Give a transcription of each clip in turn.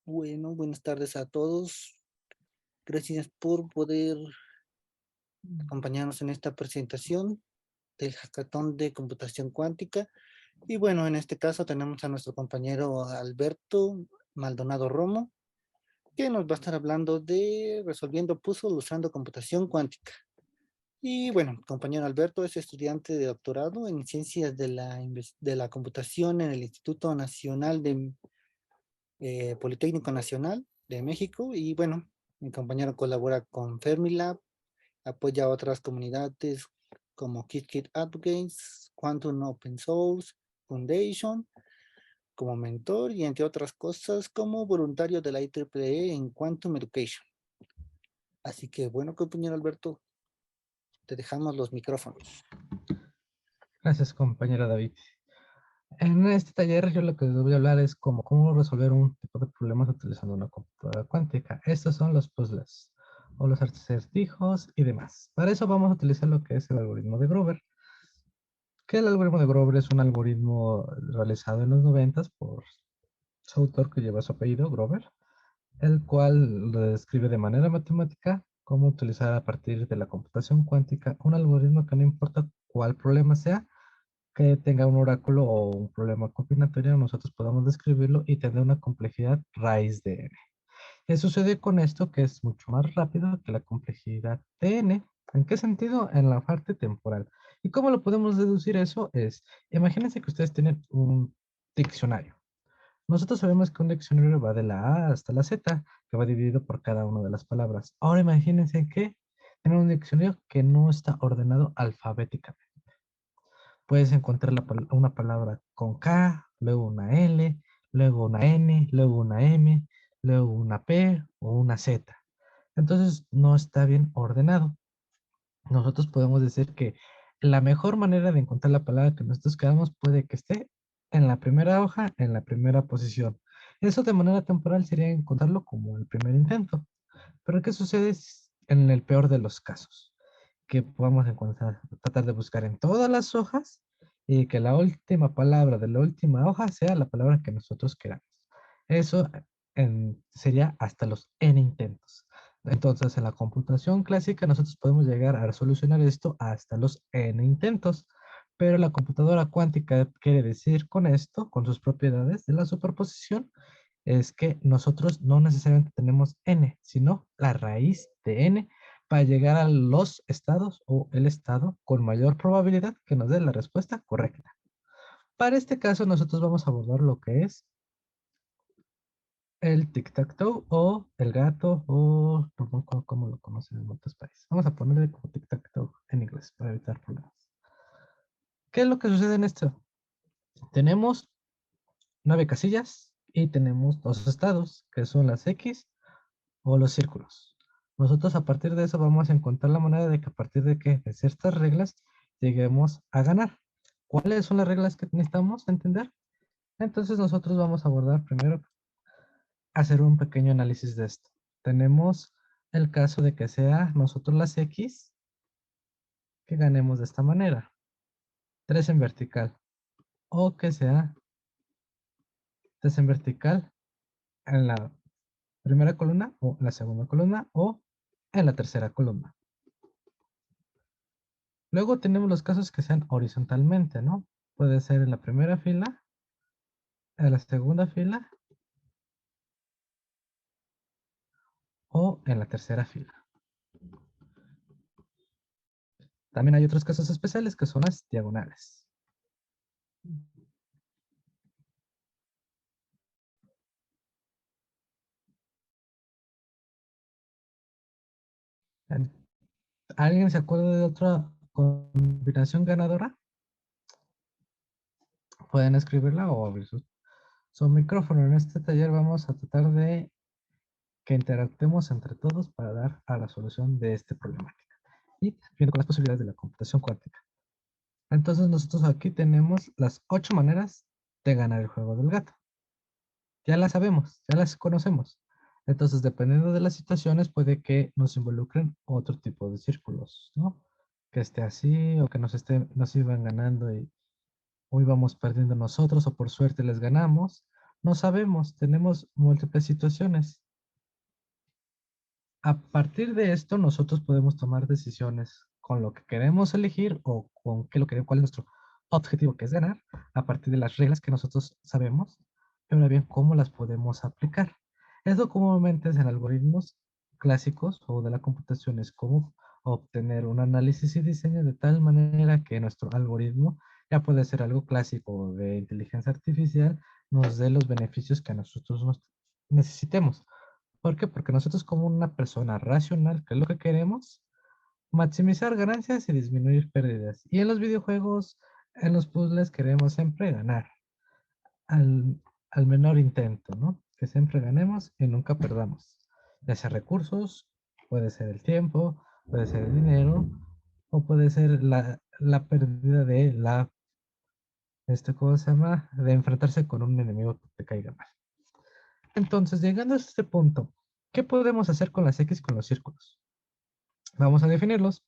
Bueno, buenas tardes a todos. Gracias por poder acompañarnos en esta presentación del hackathon de computación cuántica. Y bueno, en este caso tenemos a nuestro compañero Alberto Maldonado Romo, que nos va a estar hablando de resolviendo puzzles usando computación cuántica. Y bueno, compañero Alberto es estudiante de doctorado en ciencias de la computación en el Instituto Nacional de Politécnico Nacional de México. Y bueno, mi compañero colabora con Fermilab, apoya a otras comunidades como KitKat Advocates, Quantum Open Source Foundation, como mentor y entre otras cosas como voluntario de la IEEE en Quantum Education. Así que bueno, compañero Alberto, te dejamos los micrófonos. Gracias, compañero David. En este taller yo lo que les voy a hablar es cómo resolver un tipo de problemas utilizando una computadora cuántica. Estos son los puzzles o los acertijos y demás. Para eso vamos a utilizar lo que es el algoritmo de Grover. Que el algoritmo de Grover es un algoritmo realizado en los 90 por su autor que lleva su apellido, Grover, el cual lo describe de manera matemática cómo utilizar a partir de la computación cuántica un algoritmo que no importa cuál problema sea, que tenga un oráculo o un problema combinatorio, nosotros podamos describirlo y tener una complejidad raíz de n. ¿Qué sucede con esto? Que es mucho más rápido que la complejidad de n. ¿En qué sentido? En la parte temporal. ¿Y cómo lo podemos deducir eso? Imagínense que ustedes tienen un diccionario. Nosotros sabemos que un diccionario va de la A hasta la Z, que va dividido por cada una de las palabras. Ahora imagínense que tienen un diccionario que no está ordenado alfabéticamente. Puedes encontrar una palabra con K, luego una L, luego una N, luego una M, luego una P o una Z. Entonces no está bien ordenado. Nosotros podemos decir que la mejor manera de encontrar la palabra que nosotros queramos puede que esté en la primera hoja, en la primera posición. Eso de manera temporal sería encontrarlo como el primer intento. Pero ¿qué sucede en el peor de los casos? Que podamos encontrar, tratar de buscar en todas las hojas y que la última palabra de la última hoja sea la palabra que nosotros queramos. Eso sería hasta los n intentos. Entonces, en la computación clásica nosotros podemos llegar a solucionar esto hasta los n intentos, pero la computadora cuántica quiere decir con esto, con sus propiedades de la superposición, es que nosotros no necesariamente tenemos n, sino la raíz de n para llegar a los estados o el estado con mayor probabilidad que nos dé la respuesta correcta. Para este caso, nosotros vamos a abordar lo que es el tic-tac-toe o el gato o no me acuerdo cómo lo conocen en otros países. Vamos a ponerle como tic-tac-toe en inglés para evitar problemas. ¿Qué es lo que sucede en esto? Tenemos 9 casillas y tenemos 2 estados, que son las X o los círculos. Nosotros a partir de eso vamos a encontrar la manera de que a partir de que de ciertas reglas lleguemos a ganar. ¿Cuáles son las reglas que necesitamos entender? Entonces nosotros vamos a abordar primero hacer un pequeño análisis de esto. Tenemos el caso de que sea nosotros las X que ganemos de esta manera. 3 en vertical. O que sea 3 en vertical en la primera columna o en la segunda columna o en la tercera columna. Luego tenemos los casos que sean horizontalmente, ¿no? Puede ser en la primera fila, en la segunda fila o en la tercera fila. También hay otros casos especiales que son las diagonales. ¿Alguien se acuerda de otra combinación ganadora? Pueden escribirla o abrir su micrófono. En este taller vamos a tratar de que interactuemos entre todos para dar a la solución de esta problemática. Y viendo con las posibilidades de la computación cuántica. Entonces nosotros aquí tenemos las 8 maneras de ganar el juego del gato. Ya las sabemos, ya las conocemos. Entonces, dependiendo de las situaciones, puede que nos involucren otro tipo de círculos, ¿no? Que esté así o que nos iban ganando y hoy vamos perdiendo nosotros o por suerte les ganamos. No sabemos, tenemos múltiples situaciones. A partir de esto, nosotros podemos tomar decisiones con lo que queremos elegir o con qué lo queremos, cuál es nuestro objetivo, que es ganar, a partir de las reglas que nosotros sabemos, pero bien, cómo las podemos aplicar. Esto comúnmente es en algoritmos clásicos o de la computación, es como obtener un análisis y diseño de tal manera que nuestro algoritmo, ya puede ser algo clásico de inteligencia artificial, nos dé los beneficios que nosotros necesitemos. ¿Por qué? Porque nosotros como una persona racional, ¿qué es lo que queremos? Maximizar ganancias y disminuir pérdidas. Y en los videojuegos, en los puzzles, queremos siempre ganar al, al menor intento, ¿no? Que siempre ganemos y nunca perdamos. Ya sea recursos, puede ser el tiempo, puede ser el dinero, o puede ser la pérdida de ¿cómo se llama? De enfrentarse con un enemigo que te caiga mal. Entonces, llegando a este punto, ¿qué podemos hacer con las X con los círculos? Vamos a definirlos.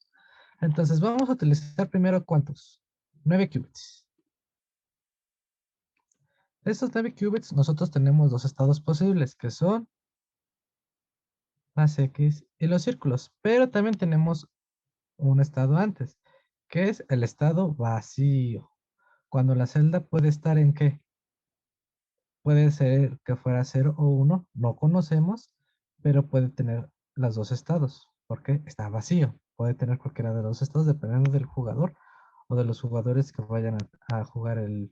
Entonces, vamos a utilizar primero ¿cuántos? 9 qubits. De estos 9 qubits, nosotros tenemos dos estados posibles, que son las X y los círculos. Pero también tenemos un estado antes, que es el estado vacío. Cuando la celda puede estar en ¿qué? Puede ser que fuera 0 o 1, no conocemos, pero puede tener los dos estados, porque está vacío. Puede tener cualquiera de los estados dependiendo del jugador o de los jugadores que vayan a jugar el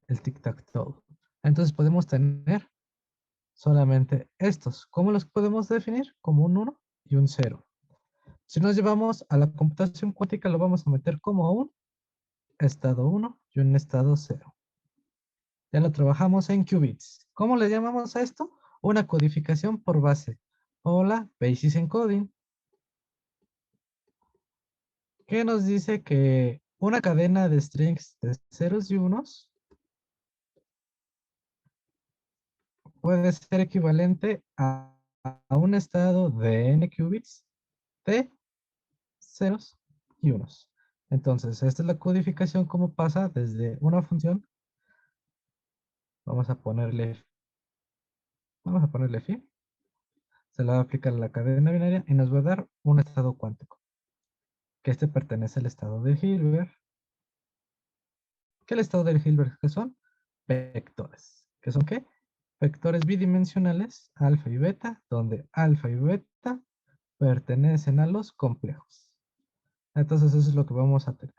tic-tac-toe. Entonces podemos tener solamente estos. ¿Cómo los podemos definir? Como un 1 y un 0. Si nos llevamos a la computación cuántica, lo vamos a meter como un estado 1 y un estado 0. Ya lo trabajamos en qubits. ¿Cómo le llamamos a esto? Una codificación por base o la basis encoding, que nos dice que una cadena de strings de ceros y unos puede ser equivalente a un estado de n qubits de ceros y unos. Entonces, esta es la codificación como pasa desde una función. Vamos a ponerle, vamos a ponerle fin. Se la va a aplicar a la cadena binaria y nos va a dar un estado cuántico, que este pertenece al estado de Hilbert. ¿Qué el estado de Hilbert que son? Vectores. ¿Qué son qué? Vectores bidimensionales, alfa y beta, donde alfa y beta pertenecen a los complejos. Entonces eso es lo que vamos a tener.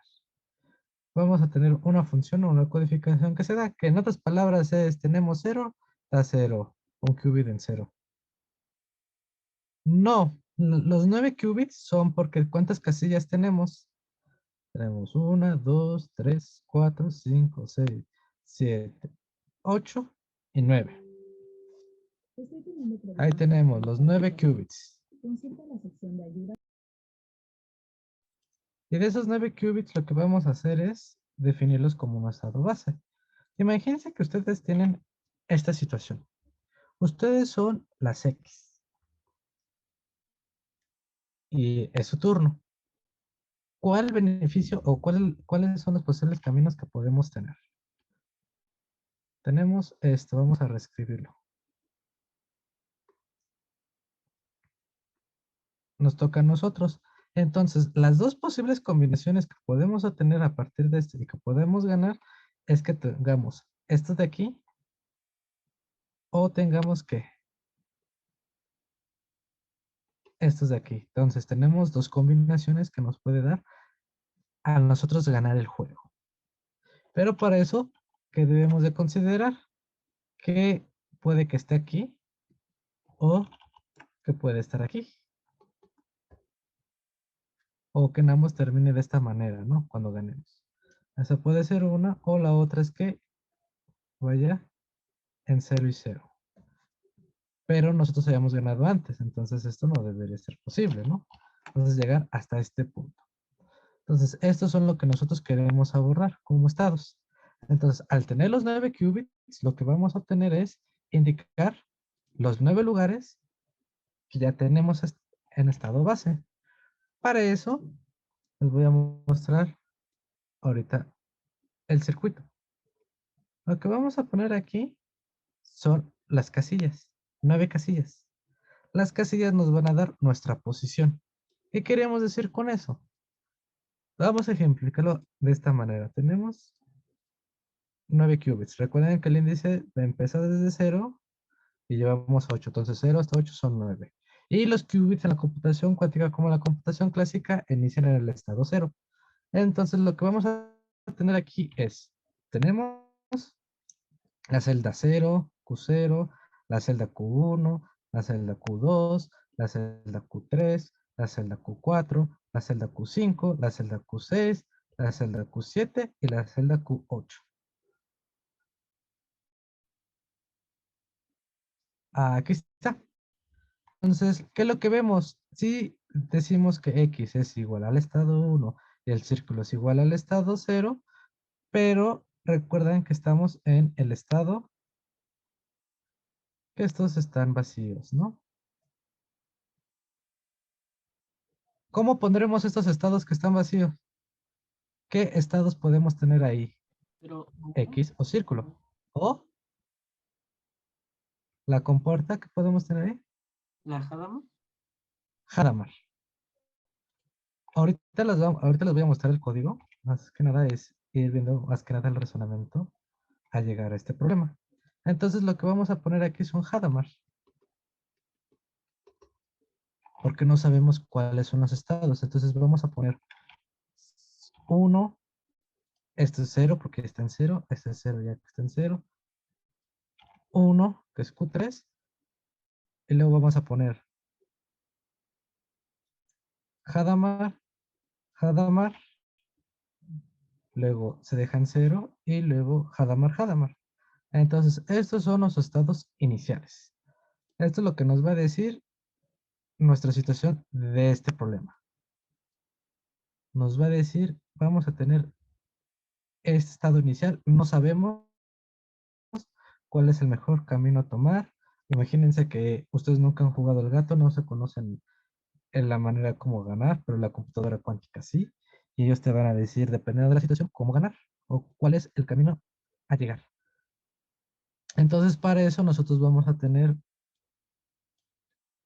Vamos a tener una función o una codificación que se da, que en otras palabras es, tenemos 0, da 0, un qubit en 0. No, los 9 qubits son porque ¿cuántas casillas tenemos? Tenemos 1, 2, 3, 4, 5, 6, 7, 8 y 9. Ahí tenemos los 9 qubits. Y de esos 9 qubits lo que vamos a hacer es definirlos como un estado base. Imagínense que ustedes tienen esta situación. Ustedes son las X y es su turno. ¿Cuál beneficio o cuáles son los posibles caminos que podemos tener? Tenemos esto, vamos a reescribirlo. Nos toca a nosotros. Entonces, las dos posibles combinaciones que podemos obtener a partir de esto y que podemos ganar es que tengamos estos de aquí o tengamos que estos de aquí. Entonces, tenemos dos combinaciones que nos puede dar a nosotros ganar el juego. Pero para eso, ¿qué debemos de considerar? Que puede que esté aquí o que puede estar aquí. O que en ambos termine de esta manera, ¿no? Cuando ganemos. Esa puede ser una, o la otra es que vaya en 0 y 0. Pero nosotros habíamos ganado antes, entonces esto no debería ser posible, ¿no? Entonces llegar hasta este punto. Entonces, estos son lo que nosotros queremos abordar como estados. Entonces, al tener los 9 qubits, lo que vamos a obtener es indicar los 9 lugares que ya tenemos en estado base. Para eso, les voy a mostrar ahorita el circuito. Lo que vamos a poner aquí son las casillas, 9 casillas. Las casillas nos van a dar nuestra posición. ¿Qué queremos decir con eso? Vamos a ejemplificarlo de esta manera. Tenemos 9 qubits. Recuerden que el índice empieza desde 0 y llevamos 8. Entonces 0 hasta 8 son 9. Y los qubits en la computación cuántica como en la computación clásica inician en el estado 0. Entonces lo que vamos a tener aquí es, tenemos la celda 0, Q0, la celda Q1, la celda Q2, la celda Q3, la celda Q4, la celda Q5, la celda Q6, la celda Q7 y la celda Q8. Aquí está. Entonces, ¿qué es lo que vemos? Si decimos que X es igual al estado 1 y el círculo es igual al estado 0, pero recuerden que estamos en el estado que estos están vacíos, ¿no? ¿Cómo pondremos estos estados que están vacíos? ¿Qué estados podemos tener ahí? Pero, X o círculo. O la compuerta que podemos tener ahí. ¿la Hadamard? Hadamard. Ahorita les voy a mostrar el código. Más que nada es ir viendo más que nada el razonamiento a llegar a este problema. Entonces lo que vamos a poner aquí son Hadamard. Porque no sabemos cuáles son los estados. Entonces vamos a poner 1. Este es 0 porque está en 0. Este es 0 ya que está en 0. 1, que es Q3. Y luego vamos a poner Hadamard, Hadamard, luego se deja en 0 y luego Hadamard, Hadamard. Entonces, estos son los estados iniciales. Esto es lo que nos va a decir nuestra situación de este problema. Nos va a decir, vamos a tener este estado inicial, no sabemos cuál es el mejor camino a tomar. Imagínense que ustedes nunca han jugado al gato, no se conocen en la manera como ganar, pero la computadora cuántica sí. Y ellos te van a decir, dependiendo de la situación, cómo ganar o cuál es el camino a llegar. Entonces, para eso nosotros vamos a tener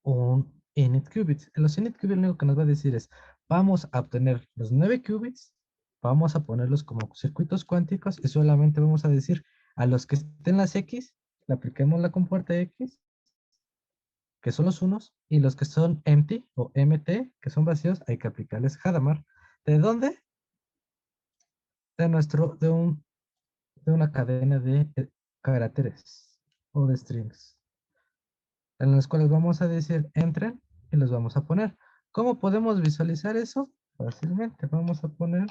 un init qubits. En los init qubits lo único que nos va a decir es, vamos a obtener los 9 qubits, vamos a ponerlos como circuitos cuánticos y solamente vamos a decir a los que estén las X, le apliquemos la compuerta X, que son los unos, y los que son empty o MT, que son vacíos, hay que aplicarles Hadamard. ¿De dónde? De una cadena de caracteres o de strings, en los cuales vamos a decir entren y los vamos a poner. ¿Cómo podemos visualizar eso? Fácilmente, vamos a poner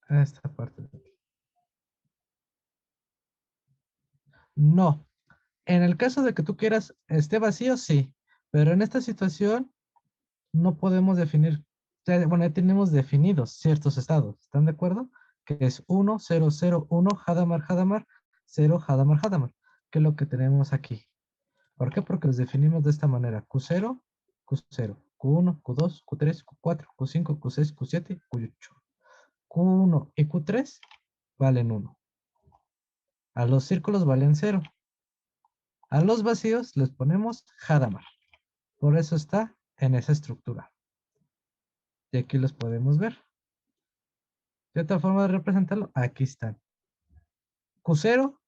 esta parte de aquí. No, en el caso de que tú quieras esté vacío, sí, pero en esta situación no podemos definir, bueno, ya tenemos definidos ciertos estados, ¿están de acuerdo? Que es 1, 0, 0, 1, Hadamard, Hadamard, 0, Hadamard, Hadamard, que es lo que tenemos aquí. ¿Por qué? Porque los definimos de esta manera, Q0, Q0, Q1, Q2, Q3, Q4, Q5, Q6, Q7, Q8. Q1 y Q3 valen 1. A los círculos valen 0. A los vacíos les ponemos Hadamard. Por eso está en esa estructura. Y aquí los podemos ver. De otra forma de representarlo, aquí están. Q0,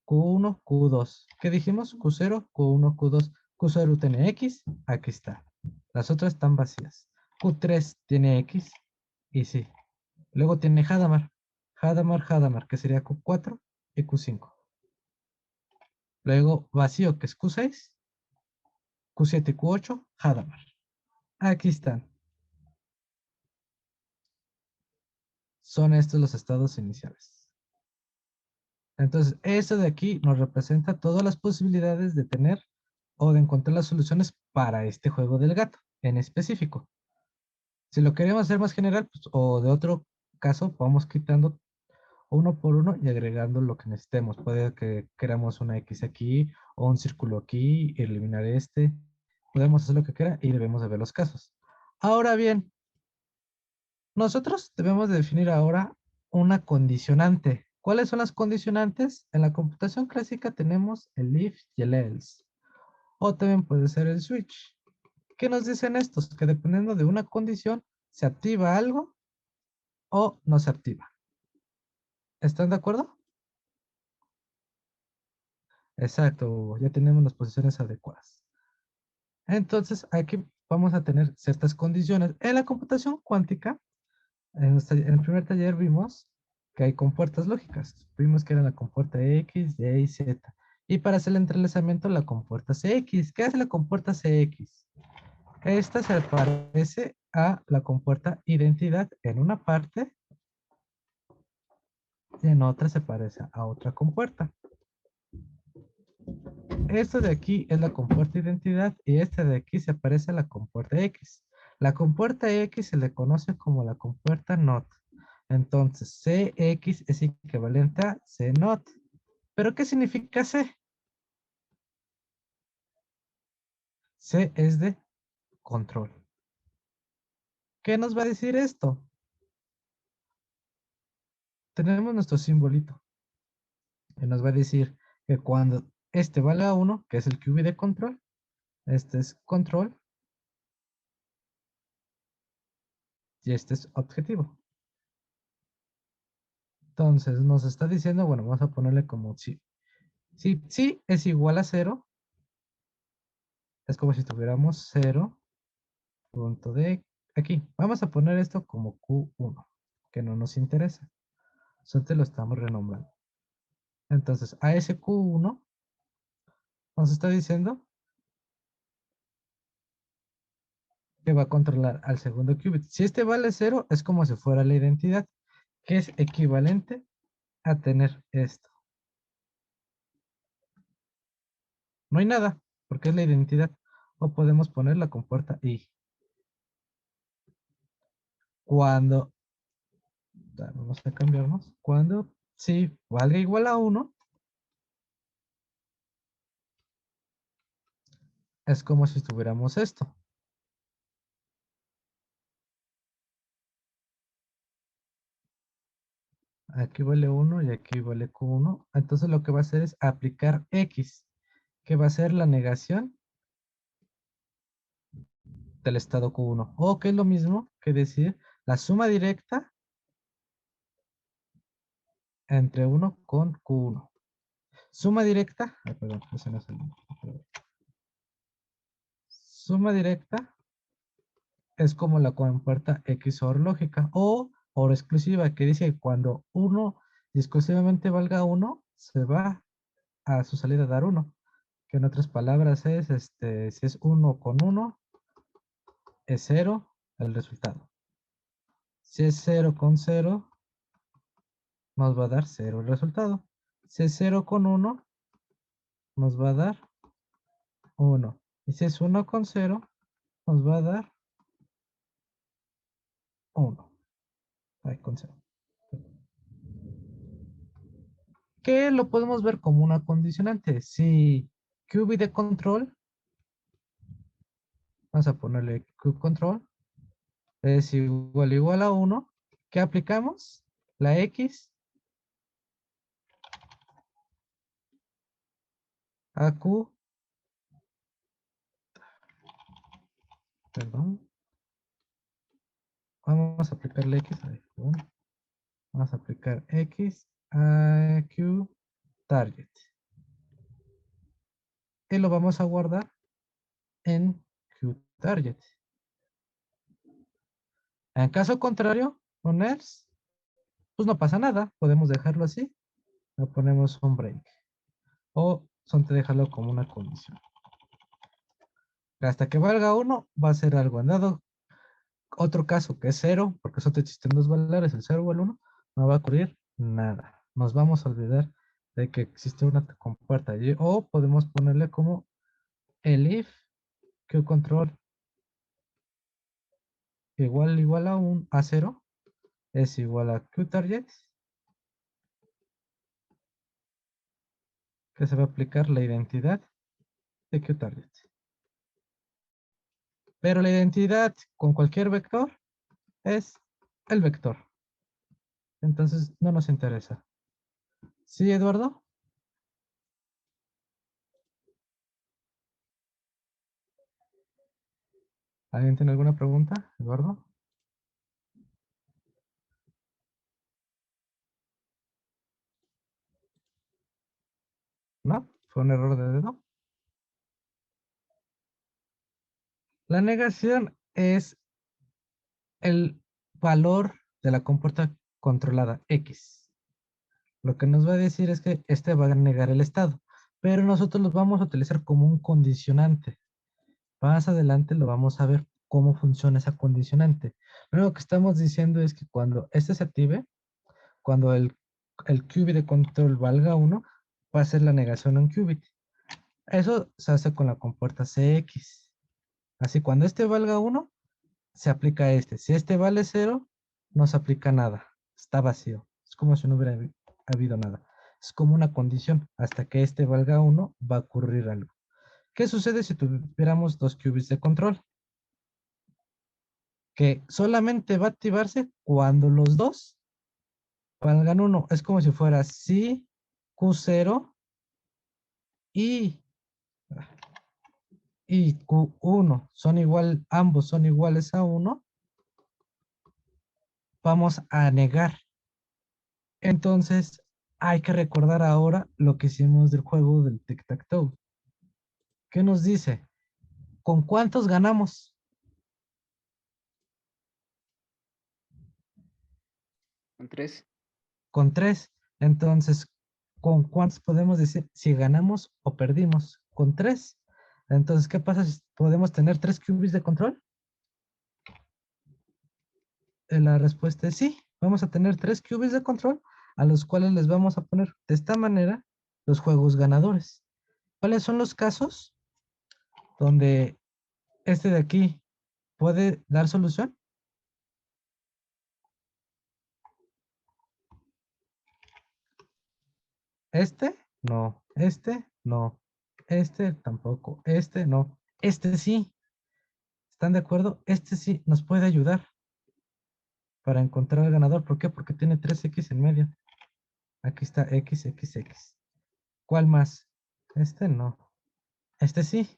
Q1, Q2. ¿Qué dijimos? Q0, Q1, Q2. Q0 tiene X, aquí está. Las otras están vacías. Q3 tiene X, y sí. Luego tiene Hadamard. Hadamard, Hadamard, que sería Q4 y Q5. Luego vacío, que es Q6, Q7 y Q8, Hadamard. Aquí están. Son estos los estados iniciales. Entonces, esto de aquí nos representa todas las posibilidades de tener o de encontrar las soluciones para este juego del gato en específico. Si lo queremos hacer más general, pues, o de otro caso, vamos quitando uno por uno y agregando lo que necesitemos. Puede que queramos una X aquí o un círculo aquí, eliminar este. Podemos hacer lo que quiera y debemos de ver los casos. Ahora bien, Nosotros debemos de definir ahora una condicionante. ¿Cuáles son las condicionantes? En la computación clásica tenemos el if y el else. O también puede ser el switch. ¿Qué nos dicen estos? Que dependiendo de una condición, se activa algo o no se activa. ¿Están de acuerdo? Exacto, Hugo, ya tenemos las posiciones adecuadas. Entonces, aquí vamos a tener ciertas condiciones. En la computación cuántica, en el primer taller vimos que hay compuertas lógicas. Vimos que era la compuerta X, Y y Z. Y para hacer el entrelazamiento, la compuerta CX. ¿Qué hace la compuerta CX? Esta se parece a la compuerta identidad en una parte y en otra se parece a otra compuerta. Esto de aquí es la compuerta identidad y este de aquí se parece a la compuerta X. La compuerta X se le conoce como la compuerta NOT. Entonces, CX es equivalente a C NOT. ¿Pero qué significa C? C es de control. ¿Qué nos va a decir esto? Tenemos nuestro simbolito y nos va a decir que cuando este valga 1, que es el QB de control, este es control y este es objetivo. Entonces nos está diciendo, bueno, vamos a ponerle como si sí es igual a 0, es como si tuviéramos 0 punto de aquí. Vamos a poner esto como Q1, que no nos interesa. Solo lo estamos renombrando. Entonces, a ese Q1 nos está diciendo que va a controlar al segundo qubit. Si este vale 0, es como si fuera la identidad, que es equivalente a tener esto. No hay nada, porque es la identidad. O podemos poner la compuerta I. Cuando, vamos a cambiarnos, cuando si valga igual a 1, es como si tuviéramos esto. Aquí vale 1 y aquí vale Q1. Entonces lo que va a hacer es aplicar X, que va a ser la negación del estado Q1. O que es lo mismo que decir la suma directa entre 1 con Q1. Suma directa, perdón, ese no es el número, suma directa es como la compuerta XOR lógica o OR exclusiva, que dice que cuando 1 discursivamente valga 1, se va a su salida a dar 1. Que en otras palabras es, si es 1 con 1, es 0 el resultado. Si es 0 con 0, nos va a dar 0 el resultado. Si es 0 con 1, nos va a dar 1. Y si es 1 con 0, nos va a dar 1. Ay, con 0. Que lo podemos ver como una condicionante. Si QB de control, vamos a ponerle Q control, es igual a 1, ¿qué aplicamos? La X a Q, perdón, vamos a aplicarle X, vamos a aplicar X a Q target. Y lo vamos a guardar en Q target. En caso contrario, con else, pues no pasa nada, podemos dejarlo así, le ponemos un break. O son te dejarlo como una condición. Hasta que valga 1, va a ser algo. En dado otro caso que es 0, porque solo existen dos valores, el 0 o el 1, no va a ocurrir nada. Nos vamos a olvidar de que existe una compuerta allí. O podemos ponerle como el if qcontrol igual a 0 es igual a qtarget, que se va a aplicar la identidad de qtarget. Pero la identidad con cualquier vector es el vector. Entonces no nos interesa. ¿Sí, Eduardo? ¿Alguien tiene alguna pregunta, Eduardo? ¿No? ¿Fue un error de dedo? La negación es el valor de la compuerta controlada, X. Lo que nos va a decir es que este va a negar el estado, pero nosotros los vamos a utilizar como un condicionante. Más adelante lo vamos a ver cómo funciona esa condicionante. Lo único que estamos diciendo es que cuando este se active, cuando el qubit de control valga 1, va a ser la negación a un qubit. Eso se hace con la compuerta CX. Así, cuando este valga 1, se aplica este. Si este vale 0, no se aplica nada. Está vacío. Es como si no hubiera habido nada. Es como una condición. Hasta que este valga 1, va a ocurrir algo. ¿Qué sucede si tuviéramos dos qubits de control? Que solamente va a activarse cuando los dos valgan 1. Es como si fuera si Q0 y, y Q1 son igual, ambos son iguales a 1, vamos a negar. Entonces, hay que recordar ahora lo que hicimos del juego del tic-tac-toe. ¿Qué nos dice? ¿Con cuántos ganamos? Con 3. Con 3. Entonces, ¿con cuántos podemos decir si ganamos o perdimos? Con 3. Entonces, ¿qué pasa si podemos tener 3 qubits de control? La respuesta es sí. Vamos a tener 3 qubits de control a los cuales les vamos a poner de esta manera los juegos ganadores. ¿Cuáles son los casos donde este de aquí puede dar solución? Este, no. Este, no. Este tampoco. Este, no. Este sí. ¿Están de acuerdo? Este sí nos puede ayudar para encontrar al ganador. ¿Por qué? Porque tiene 3x en medio. Aquí está x, x, x. ¿Cuál más? Este no. Este sí.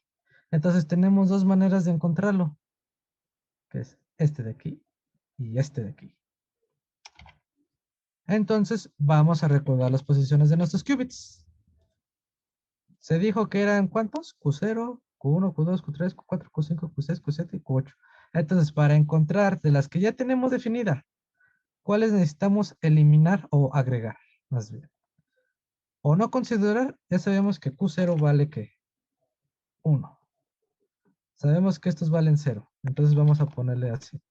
Entonces tenemos dos maneras de encontrarlo, que es este de aquí y este de aquí. Entonces vamos a recordar las posiciones de nuestros qubits. Se dijo que eran ¿cuántos? Q0, Q1, Q2, Q3, Q4, Q5, Q6, Q7 y Q8. Entonces, para encontrar de las que ya tenemos definida, ¿cuáles necesitamos eliminar o agregar? Más bien. O no considerar, ya sabemos que Q0 vale ¿qué? 1. Sabemos que estos valen 0. Entonces vamos a ponerle así.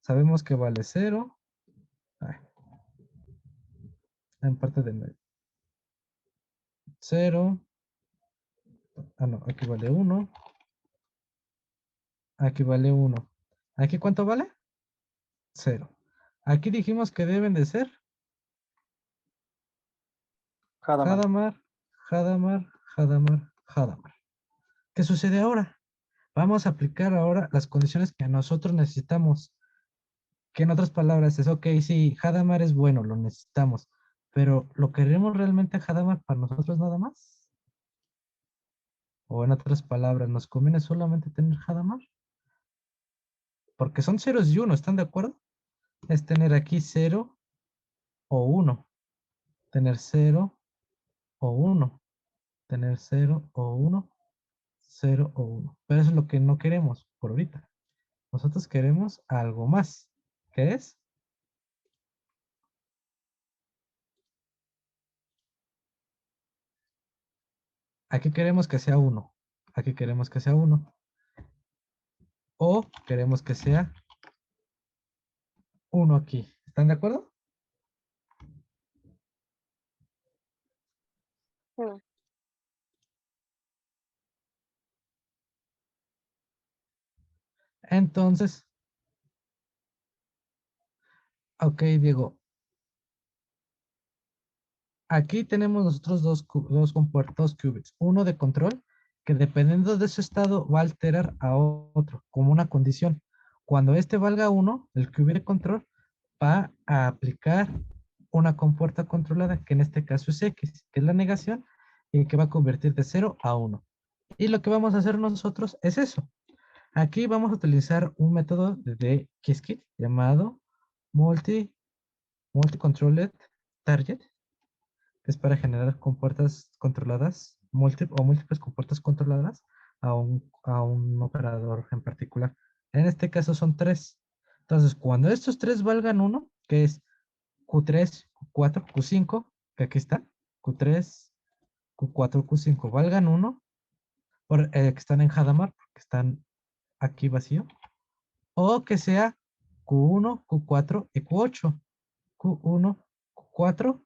Sabemos que vale 0. En parte del medio. 0. Ah, no, aquí vale 1. Aquí vale 1. ¿Aquí cuánto vale? 0. Aquí dijimos que deben de ser Hadamard. Hadamard, Hadamard, Hadamard, Hadamard. ¿Qué sucede ahora? Vamos a aplicar ahora las condiciones que nosotros necesitamos. Que en otras palabras es, ok, sí, Hadamard es bueno, lo necesitamos. Pero ¿lo queremos realmente a Hadamard para nosotros nada más? O en otras palabras, ¿nos conviene solamente tener Hadamard? Porque son ceros y uno, ¿están de acuerdo? Es tener aquí 0 o 1. Tener 0 o 1. Tener 0 o 1. 0 o 1. Pero eso es lo que no queremos por ahorita. Nosotros queremos algo más. ¿Qué es? Aquí queremos que sea 1. Aquí queremos que sea 1. O queremos que sea 1 aquí. ¿Están de acuerdo? Mm. Entonces, ok, Diego. Aquí tenemos nosotros dos compuertos qubits. Uno de control, que dependiendo de su estado va a alterar a otro, como una condición. Cuando este valga 1, el QV de control va a aplicar una compuerta controlada, que en este caso es X, que es la negación, y que va a convertir de 0 a 1. Y lo que vamos a hacer nosotros es eso. Aquí vamos a utilizar un método de Qiskit llamado multi-controlled target, que es para generar compuertas controladas, múltiples compuertas controladas a un operador en particular. En este caso son 3. Entonces, cuando estos 3 valgan 1, que es Q3, Q4, Q5, que aquí está, Q3, Q4, Q5, valgan 1, que están en Hadamard, que están aquí vacío, o que sea Q1, Q4 y Q8. Q1, Q4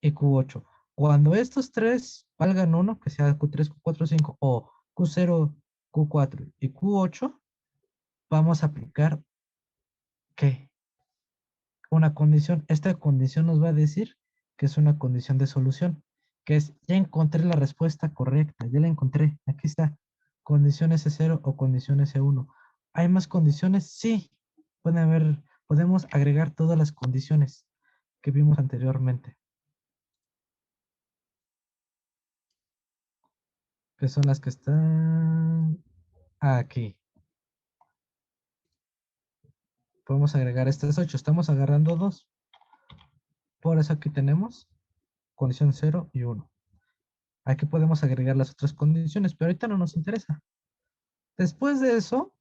y Q8. Cuando estos tres valgan 1, que sea Q3, Q4, 5 o Q0, Q4 y Q8, vamos a aplicar ¿qué? Una condición. Esta condición nos va a decir que es una condición de solución, que es, ya encontré la respuesta correcta, ya la encontré, aquí está, condición S0 o condición S1. ¿Hay más condiciones? Sí, podemos agregar todas las condiciones que vimos anteriormente, que son las que están aquí. Podemos agregar estas 8, estamos agarrando 2. Por eso aquí tenemos condición 0 y 1. Aquí podemos agregar las otras condiciones, pero ahorita no nos interesa. Después de eso,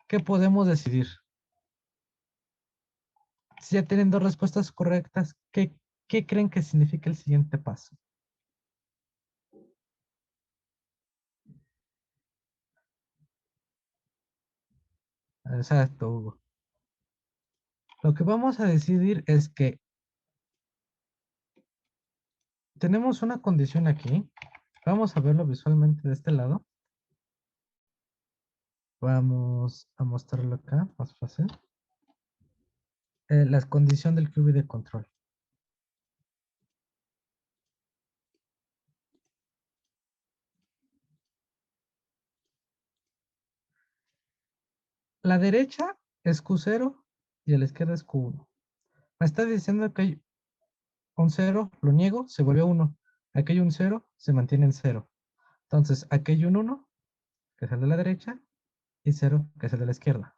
¿qué podemos decidir? Si ya tienen dos respuestas correctas, ¿qué creen que significa el siguiente paso? Exacto, Hugo. Lo que vamos a decidir es que tenemos una condición aquí. Vamos a verlo visualmente de este lado. Vamos a mostrarlo acá, más fácil. La condición del QB de control. La derecha es Q0 y a la izquierda es Q1. Me está diciendo que hay un 0, lo niego, se vuelve 1. Aquí hay un 0, se mantiene en 0. Entonces, aquí hay un 1, que es el de la derecha, y 0, que es el de la izquierda.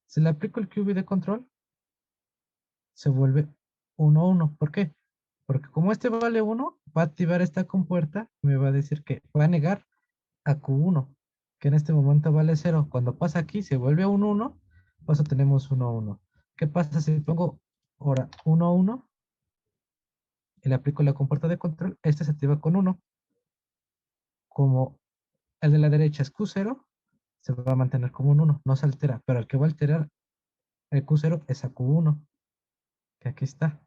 Si le aplico el QB de control, se vuelve 1, 1. ¿Por qué? Porque como este vale 1, va a activar esta compuerta y me va a decir que va a negar a Q1, que en este momento vale 0. Cuando pasa aquí, se vuelve un 1, pues tenemos 1, 1. ¿Qué pasa si pongo ahora 1, 1 y le aplico la compuerta de control? Este se activa con 1. Como el de la derecha es Q0, se va a mantener como un 1, no se altera, pero el que va a alterar el Q0 es a Q1, que aquí está.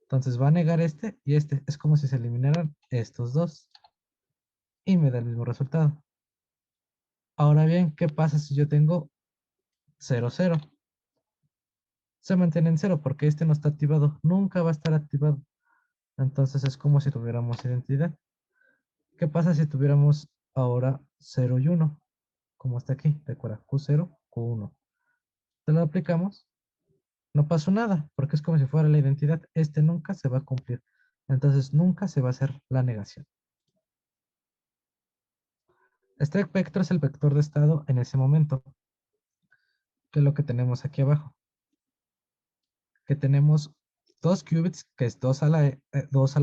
Entonces va a negar este y este. Es como si se eliminaran estos dos. Y me da el mismo resultado. Ahora bien, ¿qué pasa si yo tengo 0, 0? Se mantiene en 0 porque este no está activado. Nunca va a estar activado. Entonces es como si tuviéramos identidad. ¿Qué pasa si tuviéramos ahora 0 y 1? Como está aquí. Recuerda, Q0, Q1. Se lo aplicamos. No pasó nada porque es como si fuera la identidad. Este nunca se va a cumplir. Entonces nunca se va a hacer la negación. Este vector es el vector de estado en ese momento, que es lo que tenemos aquí abajo. Que tenemos dos qubits, que es 2 a la 2,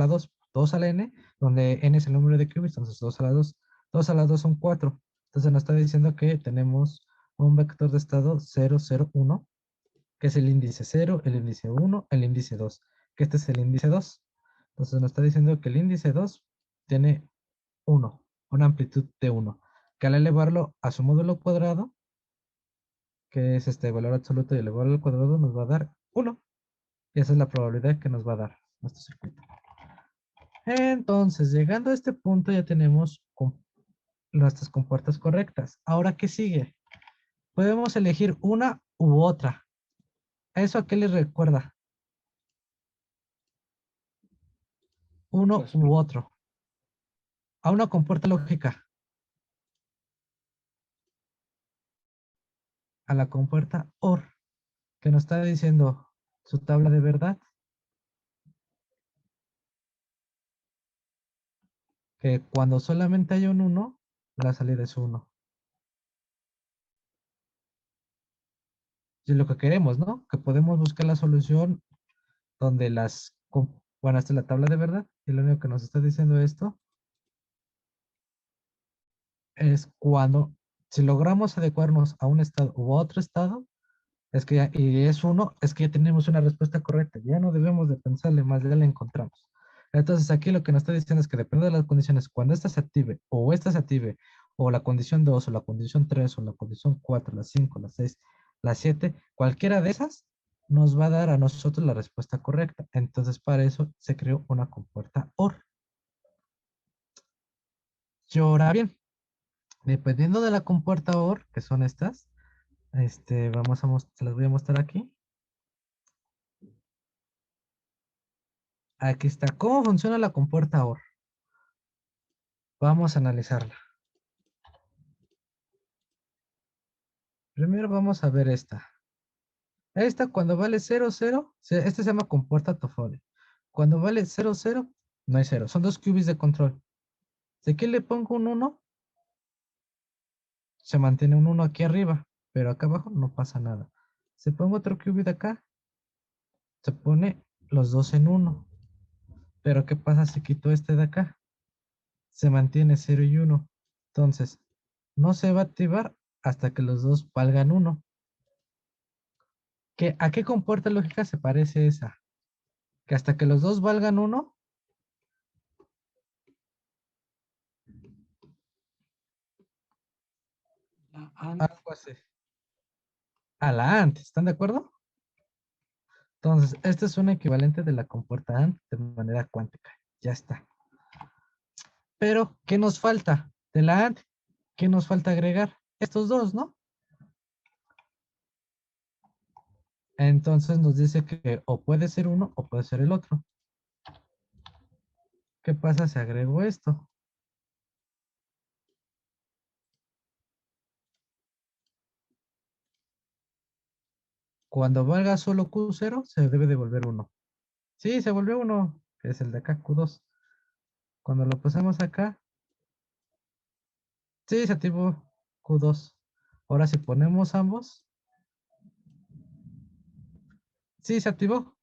2 a la n, donde n es el número de qubits, entonces 2 a la 2. 2 a la 2 son 4. Entonces nos está diciendo que tenemos un vector de estado 0, 0, 1, que es el índice 0, el índice 1, el índice 2, que este es el índice 2. Entonces nos está diciendo que el índice 2 tiene 1, una amplitud de 1, que al elevarlo a su módulo cuadrado, que es este valor absoluto y elevarlo al cuadrado, nos va a dar 1. Y esa es la probabilidad que nos va a dar nuestro circuito. Entonces, llegando a este punto ya tenemos nuestras compuertas correctas. Ahora, ¿qué sigue? Podemos elegir una u otra. ¿Eso a qué les recuerda? Uno u otro. A una compuerta lógica. a la compuerta OR, que nos está diciendo su tabla de verdad, que cuando solamente hay un 1, la salida es 1. Y es lo que queremos, ¿no? Que podemos buscar la solución donde bueno, esta es la tabla de verdad, y lo único que nos está diciendo esto es cuando, si logramos adecuarnos a un estado u otro estado, es que ya, y es 1, es que ya tenemos una respuesta correcta, ya no debemos de pensarle más, ya la encontramos. Entonces aquí lo que nos está diciendo es que depende de las condiciones, cuando esta se active, o la condición 2, o la condición 3, o la condición 4, la 5, la 6, la 7, cualquiera de esas nos va a dar a nosotros la respuesta correcta. Entonces para eso se creó una compuerta OR. Y ahora bien, dependiendo de la compuerta OR, que son estas, se las voy a mostrar aquí. Aquí está. ¿Cómo funciona la compuerta OR? Vamos a analizarla. Primero vamos a ver esta. Esta cuando vale 0, 0, este se llama compuerta Toffoli. Cuando vale 0, 0, no hay 0. Son dos qubits de control. Si aquí le pongo un 1, se mantiene un 1 aquí arriba, pero acá abajo no pasa nada. Si pongo otro qubit acá, se pone los dos en 1. Pero ¿qué pasa si quito este de acá? Se mantiene 0 y 1. Entonces, no se va a activar hasta que los dos valgan 1. ¿A qué compuerta lógica se parece esa? Que hasta que los dos valgan 1, algo así. A la ANT, ¿están de acuerdo? Entonces, este es un equivalente de la compuerta ANT de manera cuántica. Ya está. Pero, ¿qué nos falta? De la ANT, ¿qué nos falta agregar? Estos dos, ¿no? Entonces nos dice que o puede ser uno o puede ser el otro. ¿Qué pasa si agrego esto? Cuando valga solo Q0, se debe devolver 1. Sí, se volvió 1, que es el de acá, Q2. Cuando lo pasamos acá, sí, se activó Q2. Ahora si ponemos ambos, sí, se activó.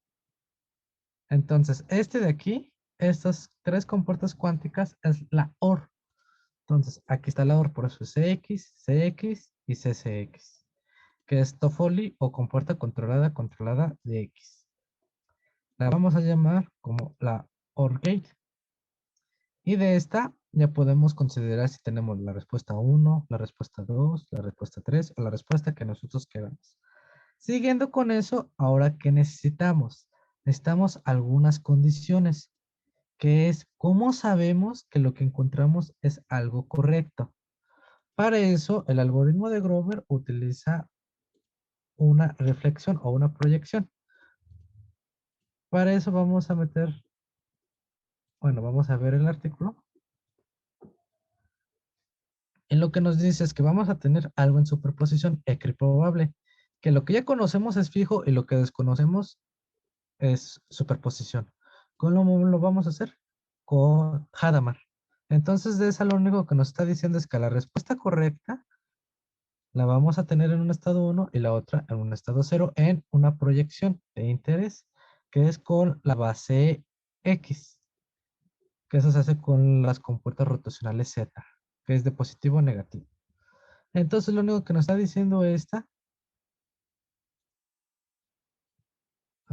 Entonces, este de aquí, estas tres compuertas cuánticas es la OR. Entonces, aquí está la OR, por eso es CX, CX y CCX, que es Toffoli o compuerta controlada de X. La vamos a llamar como la OR gate. Y de esta ya podemos considerar si tenemos la respuesta 1, la respuesta 2, la respuesta 3 o la respuesta que nosotros queramos. Siguiendo con eso, ahora ¿qué necesitamos? Necesitamos algunas condiciones, que es cómo sabemos que lo que encontramos es algo correcto. Para eso, el algoritmo de Grover utiliza una reflexión o una proyección. Para eso vamos a vamos a ver el artículo. En lo que nos dice es que vamos a tener algo en superposición equiprobable, que lo que ya conocemos es fijo y lo que desconocemos es superposición. ¿Cómo lo vamos a hacer? Con Hadamard. Entonces, de esa lo único que nos está diciendo es que la respuesta correcta la vamos a tener en un estado 1 y la otra en un estado 0 en una proyección de interés, que es con la base X, que eso se hace con las compuertas rotacionales Z, que es de positivo o negativo. Entonces, lo único que nos está diciendo esta.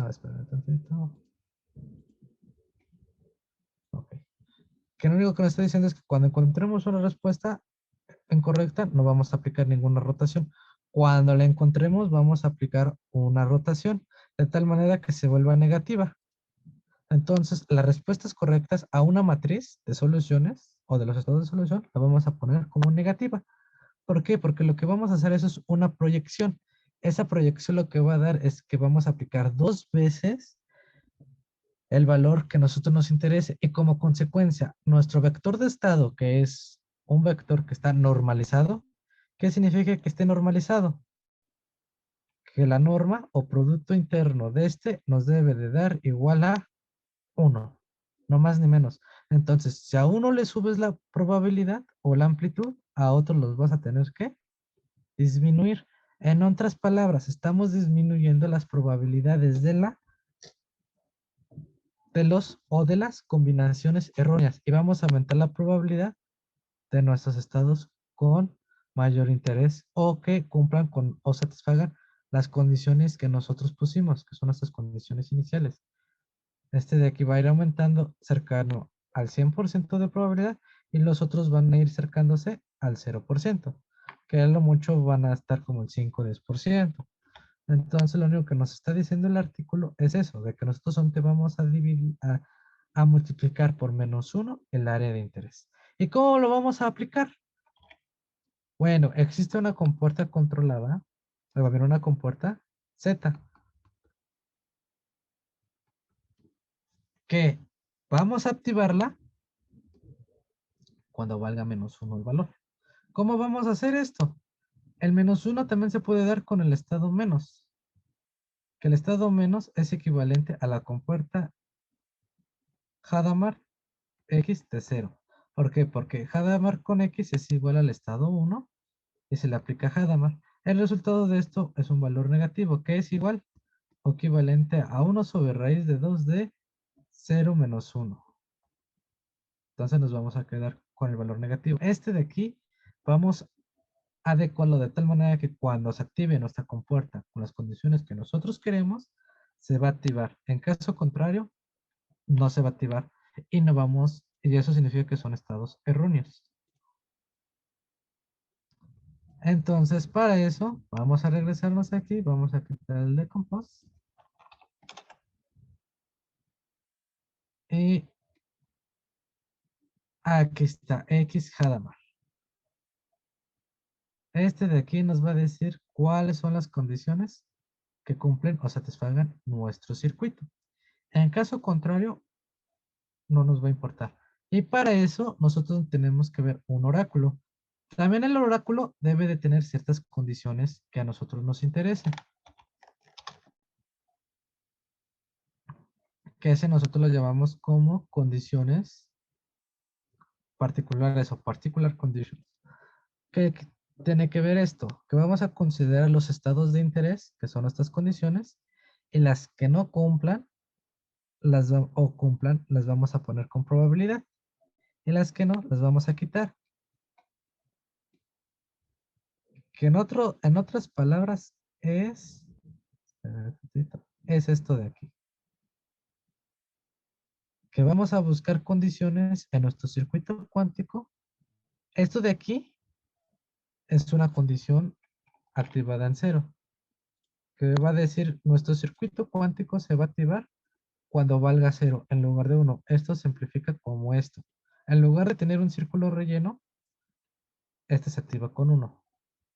Espera un tantito. Ok. Que lo único que nos está diciendo es que cuando encontremos una respuesta incorrecta, no vamos a aplicar ninguna rotación. Cuando la encontremos, vamos a aplicar una rotación de tal manera que se vuelva negativa. Entonces, las respuestas correctas a una matriz de soluciones o de los estados de solución la vamos a poner como negativa. ¿Por qué? Porque lo que vamos a hacer eso es una proyección. Esa proyección lo que va a dar es que vamos a aplicar 2 veces el valor que a nosotros nos interese y como consecuencia nuestro vector de estado, que es un vector que está normalizado. ¿Qué significa que esté normalizado? que la norma o producto interno de este nos debe de dar igual a 1, no más ni menos. Entonces, si a uno le subes la probabilidad o la amplitud, a otros los vas a tener que disminuir. En otras palabras, estamos disminuyendo las probabilidades de los o de las combinaciones erróneas y vamos a aumentar la probabilidad de nuestros estados con mayor interés o que cumplan con o satisfagan las condiciones que nosotros pusimos, que son nuestras condiciones iniciales. Este de aquí va a ir aumentando cercano al 100% de probabilidad y los otros van a ir acercándose al 0%, que a lo mucho van a estar como el 5 o 10%. Entonces lo único que nos está diciendo el artículo es eso, de que nosotros solamente vamos a dividir, a multiplicar por -1 el área de interés. ¿Y cómo lo vamos a aplicar? Bueno, existe una compuerta controlada, va a haber una compuerta Z, que vamos a activarla cuando valga -1 el valor. ¿Cómo vamos a hacer esto? El -1 también se puede dar con el estado menos, que el estado menos es equivalente a la compuerta Hadamard X de 0. ¿Por qué? Porque Hadamard con X es igual al estado 1 y se le aplica Hadamard. El resultado de esto es un valor negativo, que es igual o equivalente a 1 sobre raíz de 2 de 0 menos 1. Entonces nos vamos a quedar con el valor negativo. Este de aquí vamos a adecuarlo de tal manera que cuando se active nuestra compuerta con las condiciones que nosotros queremos, se va a activar. En caso contrario, no se va a activar y no vamos, y eso significa que son estados erróneos. Entonces, para eso, vamos a regresarnos aquí, vamos a quitar el decompose. Y aquí está, X Hadamard. Este de aquí nos va a decir cuáles son las condiciones que cumplen o satisfagan nuestro circuito. En caso contrario, no nos va a importar. Y para eso, nosotros tenemos que ver un oráculo. También el oráculo debe de tener ciertas condiciones que a nosotros nos interesen. Que ese nosotros lo llamamos como condiciones particulares o particular conditions. ¿Qué tiene que ver esto? Que vamos a considerar los estados de interés, que son estas condiciones, y las que no cumplan, o cumplan, las vamos a poner con probabilidad, y las que no, las vamos a quitar. Que en otras palabras es esto de aquí. Que vamos a buscar condiciones en nuestro circuito cuántico. Esto de aquí es una condición activada en 0. Que va a decir nuestro circuito cuántico se va a activar cuando valga 0 en lugar de 1. Esto se simplifica como esto. En lugar de tener un círculo relleno, este se activa con 1.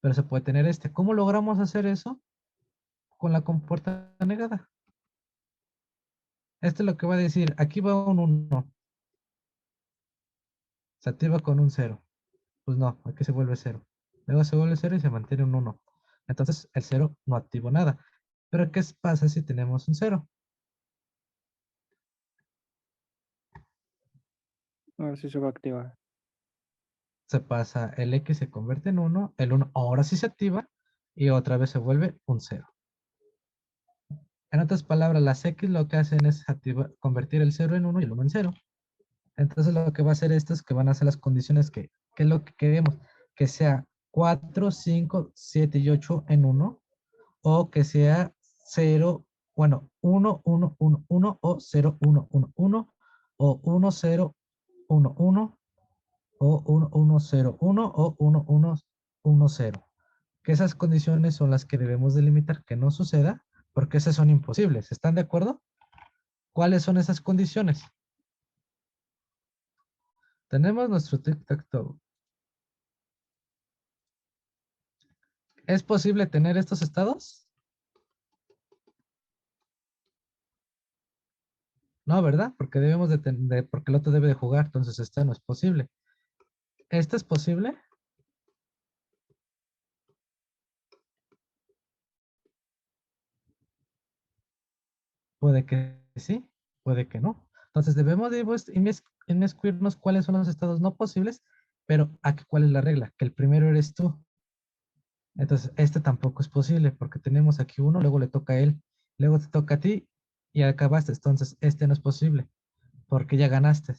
Pero se puede tener este. ¿Cómo logramos hacer eso? Con la compuerta negada. Esto es lo que va a decir, aquí va un 1. Se activa con un 0. Pues no, aquí se vuelve 0. Luego se vuelve 0 y se mantiene un 1. Entonces el 0 no activó nada. Pero ¿qué pasa si tenemos un 0? Ahora sí se va a activar. Se pasa, el X se convierte en 1, el 1 ahora sí se activa y otra vez se vuelve un 0. En otras palabras, las X lo que hacen es convertir el 0 en 1 y el 1 en 0. Entonces lo que va a hacer esto es que van a hacer las condiciones que es lo que queremos, que sea 4, 5, 7 y 8 en 1, o que sea 0, bueno, 1, 1, 1, 1, o 0, 1, 1, 1, o 1, 0, 1, 1, o 1, 1, 0, 1, o 1, 1, 1, 0. Que esas condiciones son las que debemos delimitar que no suceda, porque esas son imposibles. ¿Están de acuerdo? ¿Cuáles son esas condiciones? Tenemos nuestro tic-tac-toe. ¿Es posible tener estos estados? No, ¿verdad? Porque debemos porque el otro debe de jugar, entonces este no es posible. ¿Este es posible? Puede que sí, puede que no. Entonces debemos de inmiscuirnos cuáles son los estados no posibles, pero aquí cuál es la regla, que el primero eres tú. Entonces este tampoco es posible porque tenemos aquí uno, luego le toca a él, luego te toca a ti y acabaste. Entonces este no es posible porque ya ganaste.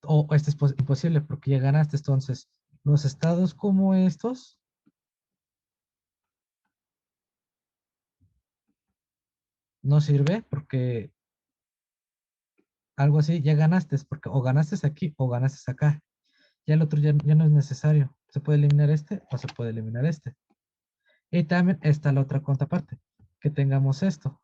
O este es imposible porque ya ganaste. Entonces los estados como estos no sirve porque algo así ya ganaste, porque o ganaste aquí o ganaste acá. Ya el otro ya no es necesario. Se puede eliminar este o se puede eliminar este. Y también está la otra contraparte, que tengamos esto.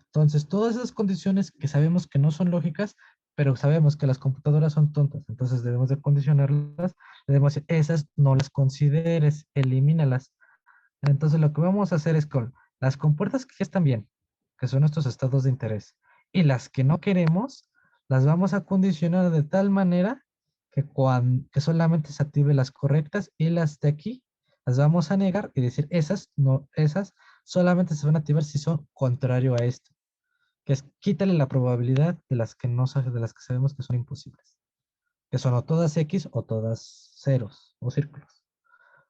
Entonces, todas esas condiciones que sabemos que no son lógicas, pero sabemos que las computadoras son tontas, entonces debemos de condicionarlas, debemos decir, esas no las consideres, elimínalas. Entonces, lo que vamos a hacer es con las compuertas que ya están bien, que son nuestros estados de interés, y las que no queremos, las vamos a condicionar de tal manera que solamente se active las correctas y las de aquí las vamos a negar y decir, esas no, esas solamente se van a activar si son contrario a esto, que es quítale la probabilidad de las que no de las que sabemos que son imposibles, que son o todas X o todas ceros o círculos.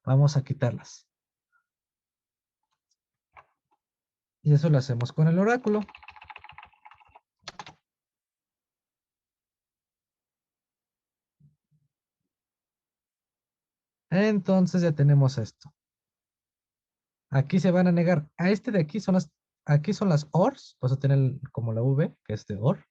Vamos a quitarlas. Y eso lo hacemos con el oráculo. Entonces ya tenemos esto. Aquí se van a negar. A este de aquí son las ORs, vas a tener como la V, que es de OR.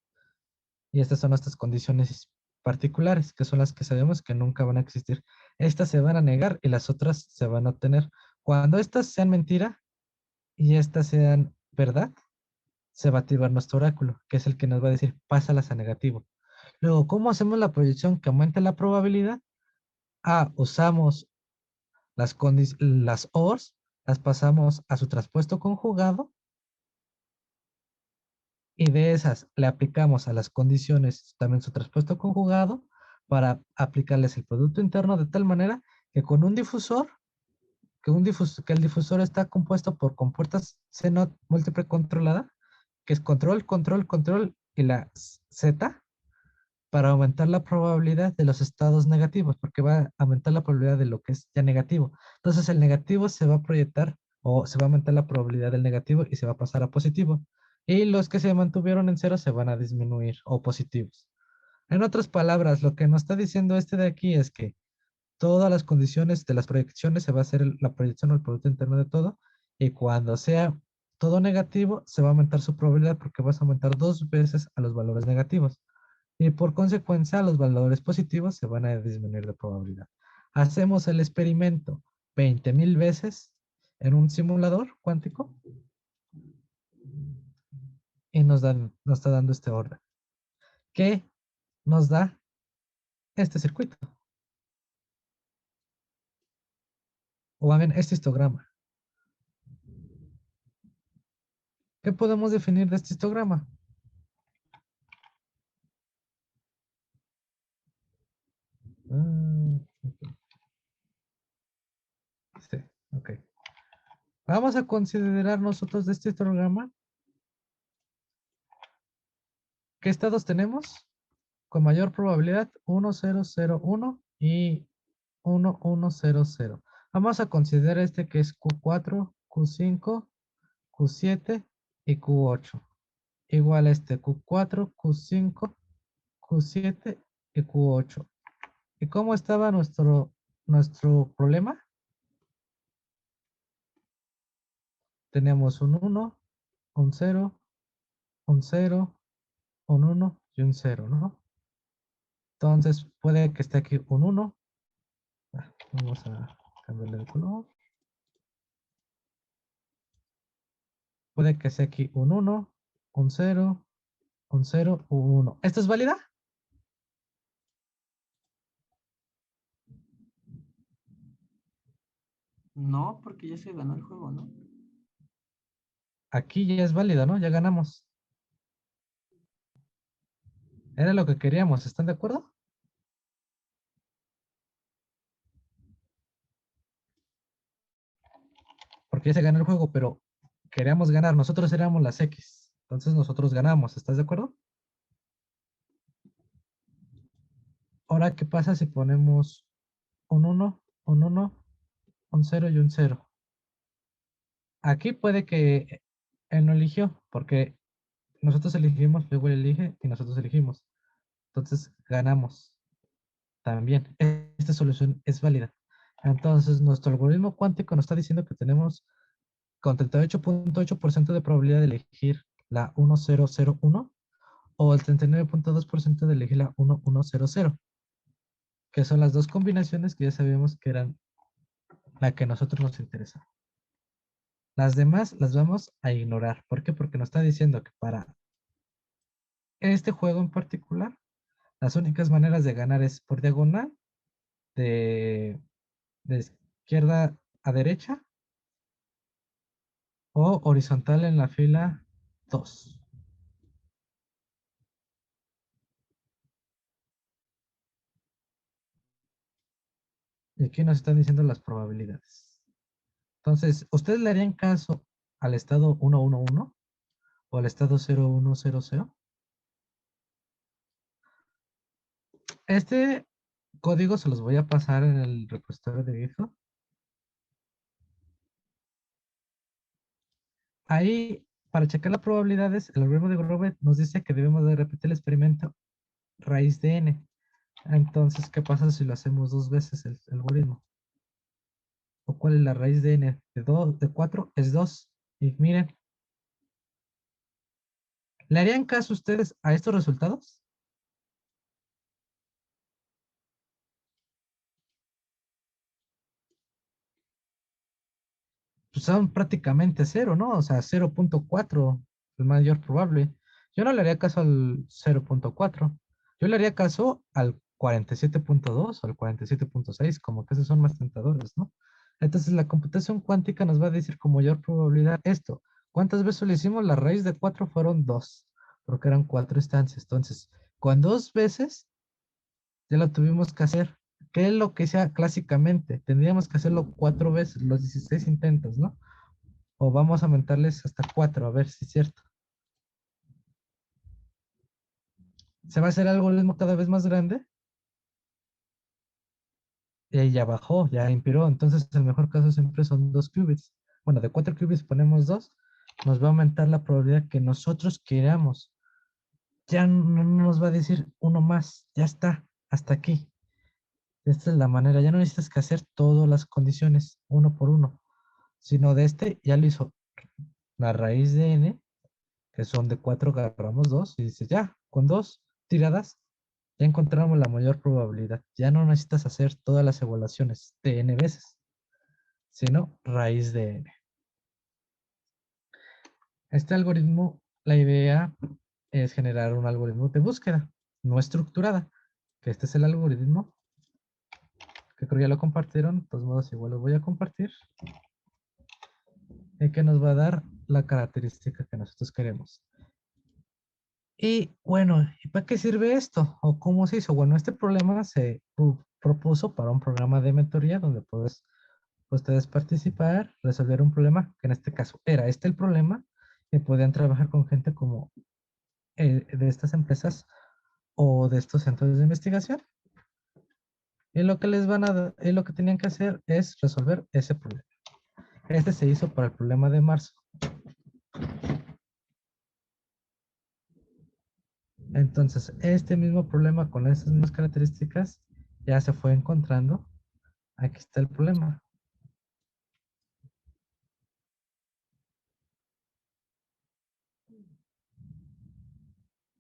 Y estas son nuestras condiciones particulares, que son las que sabemos que nunca van a existir. Estas se van a negar y las otras se van a obtener. Cuando estas sean mentira y estas sean verdad, se va a activar nuestro oráculo, que es el que nos va a decir, pásalas a negativo. Luego, ¿cómo hacemos la proyección que aumente la probabilidad? Usamos las ORs, las pasamos a su traspuesto conjugado y de esas le aplicamos a las condiciones también su traspuesto conjugado para aplicarles el producto interno de tal manera que con un difusor, que el difusor está compuesto por compuertas C0 múltiple controlada, que es control, control, control y la Z, para aumentar la probabilidad de los estados negativos, porque va a aumentar la probabilidad de lo que es ya negativo. Entonces el negativo se va a proyectar o se va a aumentar la probabilidad del negativo y se va a pasar a positivo. Y los que se mantuvieron en cero se van a disminuir o positivos. En otras palabras, lo que nos está diciendo este de aquí es que todas las condiciones de las proyecciones se va a hacer la proyección o el producto interno de todo, y cuando sea todo negativo, se va a aumentar su probabilidad porque vas a aumentar dos veces a los valores negativos. Y por consecuencia, los valores positivos se van a disminuir de probabilidad. Hacemos el experimento 20,000 veces en un simulador cuántico y nos está dando este orden, que nos da este circuito, o bien este histograma. ¿Qué podemos definir de este histograma? Sí, ok. Vamos a considerar nosotros de este histograma qué estados tenemos con mayor probabilidad: 1, 0, 0, 1 y 1, 1, 0, 0. Vamos a considerar este que es Q4, Q5, Q7 y Q8. Igual a este Q4, Q5, Q7 y Q8. ¿Y cómo estaba nuestro problema? Teníamos un 1, un 0, un 0, un 1 y un 0, ¿no? Entonces puede que esté aquí un 1. Vamos a cambiarle de color. Puede que sea aquí un 1, un 0, un 0, un 1. ¿Esto es válida? No, porque ya se ganó el juego, ¿no? Aquí ya es válida, ¿no? Ya ganamos. Era lo que queríamos, ¿están de acuerdo? Porque ya se ganó el juego, pero queríamos ganar, nosotros éramos las X, entonces nosotros ganamos, ¿estás de acuerdo? Ahora, ¿qué pasa si ponemos un 1, un 1, un 0 y un 0? Aquí puede que él no eligió, porque nosotros elegimos, luego él elige y nosotros elegimos. Entonces ganamos también. Esta solución es válida. Entonces nuestro algoritmo cuántico nos está diciendo que tenemos con 38.8% de probabilidad de elegir la 1001 o el 39.2% de elegir la 1100, que son las dos combinaciones que ya sabíamos que eran la que a nosotros nos interesa. Las demás las vamos a ignorar. ¿Por qué? Porque nos está diciendo que para este juego en particular, las únicas maneras de ganar es por diagonal, de izquierda a derecha, o horizontal en la fila 2. Y aquí nos están diciendo las probabilidades. Entonces, ¿ustedes le harían caso al estado 111 o al estado 0100? Este código se los voy a pasar en el repositorio de GitHub. Ahí, para checar las probabilidades, el algoritmo de Grover nos dice que debemos de repetir el experimento raíz de n. Entonces, ¿qué pasa si lo hacemos dos veces el algoritmo? ¿O cuál es la raíz de n? De 4 es 2. Y miren, ¿le harían caso ustedes a estos resultados? Pues son prácticamente cero, ¿no? O sea, 0.4, el mayor probable. Yo no le haría caso al 0.4. Yo le haría caso al 47.2 o al 47.6, como que esos son más tentadores, ¿no? Entonces la computación cuántica nos va a decir con mayor probabilidad esto. ¿Cuántas veces lo hicimos? La raíz de 4 fueron 2, porque eran 4 instancias. Entonces, con 2 veces ya lo tuvimos que hacer. ¿Qué es lo que sea clásicamente? Tendríamos que hacerlo 4 veces, los 16 intentos, ¿no? O vamos a aumentarles hasta 4, a ver si es cierto. Se va a hacer el algoritmo cada vez más grande. Y ahí ya bajó, ya impiró. Entonces, el mejor caso siempre son 2 qubits. Bueno, de 4 qubits ponemos 2. Nos va a aumentar la probabilidad que nosotros queramos. Ya no nos va a decir uno más. Ya está, hasta aquí. Esta es la manera. Ya no necesitas que hacer todas las condiciones uno por uno. Sino de este ya lo hizo la raíz de n, que son de 4 agarramos 2 y dice ya, con 2 tiradas ya encontramos la mayor probabilidad. Ya no necesitas hacer todas las evaluaciones de n veces, sino raíz de n. Este algoritmo, la idea es generar un algoritmo de búsqueda no estructurada, que este es el algoritmo, que creo ya lo compartieron, de todos modos igual lo voy a compartir, y que nos va a dar la característica que nosotros queremos. Y bueno, ¿y para qué sirve esto? ¿O cómo se hizo? Bueno, este problema se propuso para un programa de mentoría donde puedes ustedes participar, resolver un problema, que en este caso era este el problema, y podían trabajar con gente como de estas empresas o de estos centros de investigación. Y lo que les van a y lo que tenían que hacer es resolver ese problema. Este se hizo para el problema de marzo. Entonces, este mismo problema con esas mismas características ya se fue encontrando. Aquí está el problema.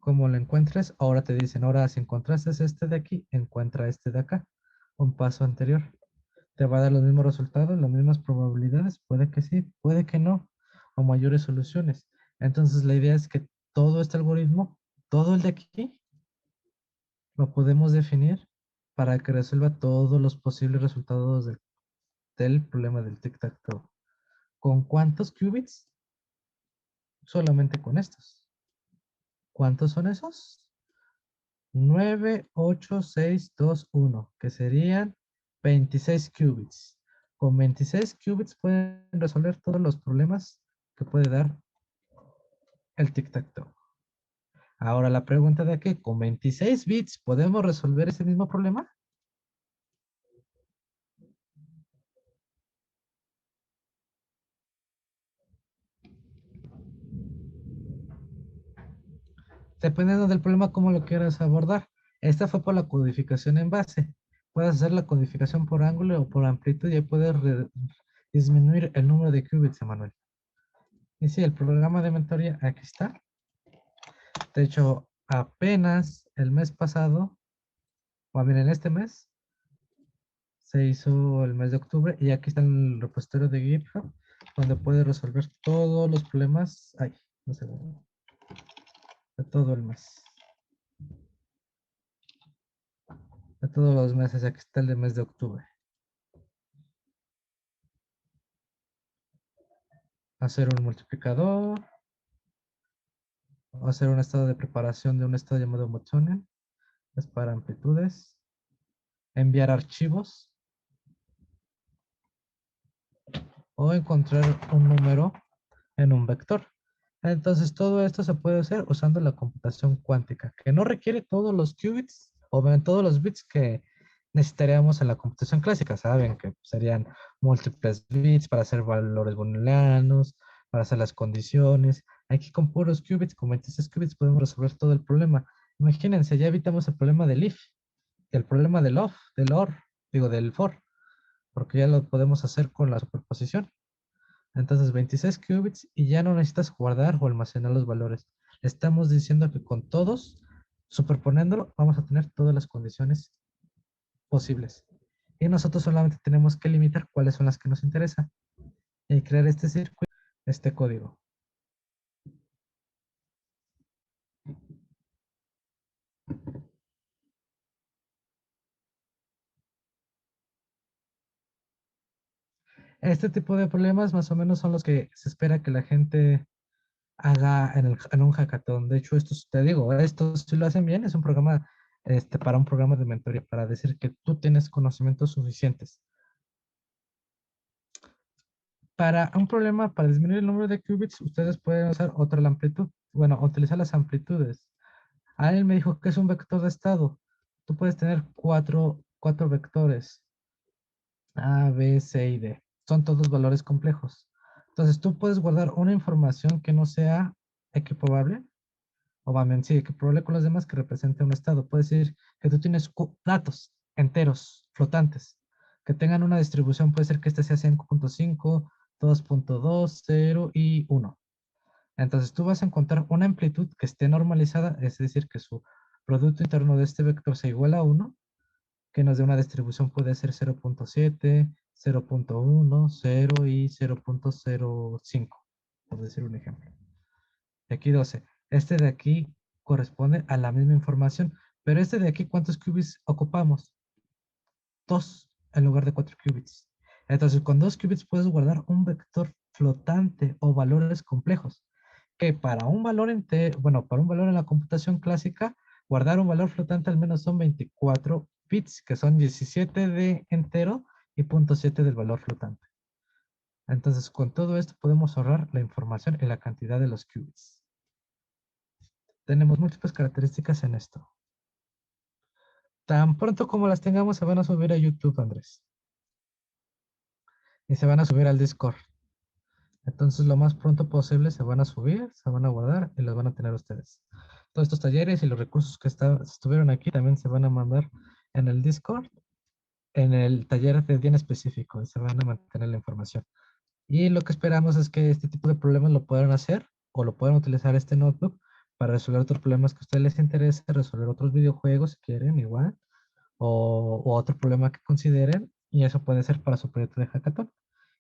Como lo encuentres, ahora te dicen, ahora si encontraste este de aquí, encuentra este de acá. Un paso anterior. Te va a dar los mismos resultados, las mismas probabilidades. Puede que sí, puede que no. O mayores soluciones. Entonces la idea es que todo este algoritmo, todo el de aquí, lo podemos definir para que resuelva todos los posibles resultados del problema del tic-tac-toe. ¿Con cuántos qubits? Solamente con estos. ¿Cuántos son esos? 9, 8, 6, 2, 1, que serían 26 qubits. Con 26 qubits pueden resolver todos los problemas que puede dar el tic-tac-toe. Ahora la pregunta de aquí, ¿con 26 bits podemos resolver ese mismo problema? Dependiendo del problema, cómo lo quieras abordar. Esta fue por la codificación en base. Puedes hacer la codificación por ángulo o por amplitud y ahí puedes disminuir el número de qubits, Emanuel. Y sí, el programa de mentoría aquí está. De hecho, apenas el mes pasado, o bien en este mes, se hizo el mes de octubre y aquí está el repositorio de GitHub donde puedes resolver todos los problemas. Ay, no sé, de todo el mes. De todos los meses, aquí está el de mes de octubre. Hacer un multiplicador, hacer un estado de preparación de un estado llamado Mutonian, es para amplitudes, enviar archivos o encontrar un número en un vector. Entonces todo esto se puede hacer usando la computación cuántica, que no requiere todos los qubits o bien todos los bits que necesitaríamos en la computación clásica. Saben que serían múltiples bits para hacer valores booleanos, para hacer las condiciones. Aquí con puros qubits, con 26 qubits podemos resolver todo el problema. Imagínense, ya evitamos el problema del if, y el problema del of, del or, digo del for, porque ya lo podemos hacer con la superposición. Entonces 26 qubits y ya no necesitas guardar o almacenar los valores. Le estamos diciendo que con todos, superponiéndolo, vamos a tener todas las condiciones posibles. Y nosotros solamente tenemos que limitar cuáles son las que nos interesan y crear este circuito, este código. Este tipo de problemas más o menos son los que se espera que la gente haga en un hackathon. De hecho, esto te digo, esto si lo hacen bien, es un programa para un programa de mentoría, para decir que tú tienes conocimientos suficientes. Para un problema, para disminuir el número de qubits, ustedes pueden usar otra la amplitud. Bueno, utilizar las amplitudes. A él me dijo que es un vector de estado. Tú puedes tener cuatro vectores. A, B, C y D. Son todos valores complejos. Entonces, tú puedes guardar una información que no sea equiparable o va bien, sí, que probable con los demás que represente un estado. Puede decir que tú tienes datos enteros, flotantes, que tengan una distribución, puede ser que este sea 5.5, 2.2, 0 y 1. Entonces tú vas a encontrar una amplitud que esté normalizada, es decir, que su producto interno de este vector sea igual a 1, que nos dé una distribución puede ser 0.7, 0.1, 0 y 0.05, por decir un ejemplo. Y aquí 12. Este de aquí corresponde a la misma información, pero este de aquí, ¿cuántos qubits ocupamos? 2 en lugar de 4 qubits. Entonces, con 2 qubits puedes guardar un vector flotante o valores complejos, que para un valor bueno, para un valor en la computación clásica, guardar un valor flotante al menos son 24 bits, que son 17 de entero y 0.7 del valor flotante. Entonces, con todo esto podemos ahorrar la información y la cantidad de los qubits. Tenemos múltiples características en esto. Tan pronto como las tengamos, se van a subir a YouTube, Andrés. Y se van a subir al Discord. Entonces, lo más pronto posible se van a subir, se van a guardar y los van a tener ustedes. Todos estos talleres y los recursos que estuvieron aquí también se van a mandar en el Discord, en el taller de día en específico, y se van a mantener la información. Y lo que esperamos es que este tipo de problemas lo puedan hacer o lo puedan utilizar este notebook para resolver otros problemas que a ustedes les interese, resolver otros videojuegos si quieren, igual, o otro problema que consideren, y eso puede ser para su proyecto de hackathon.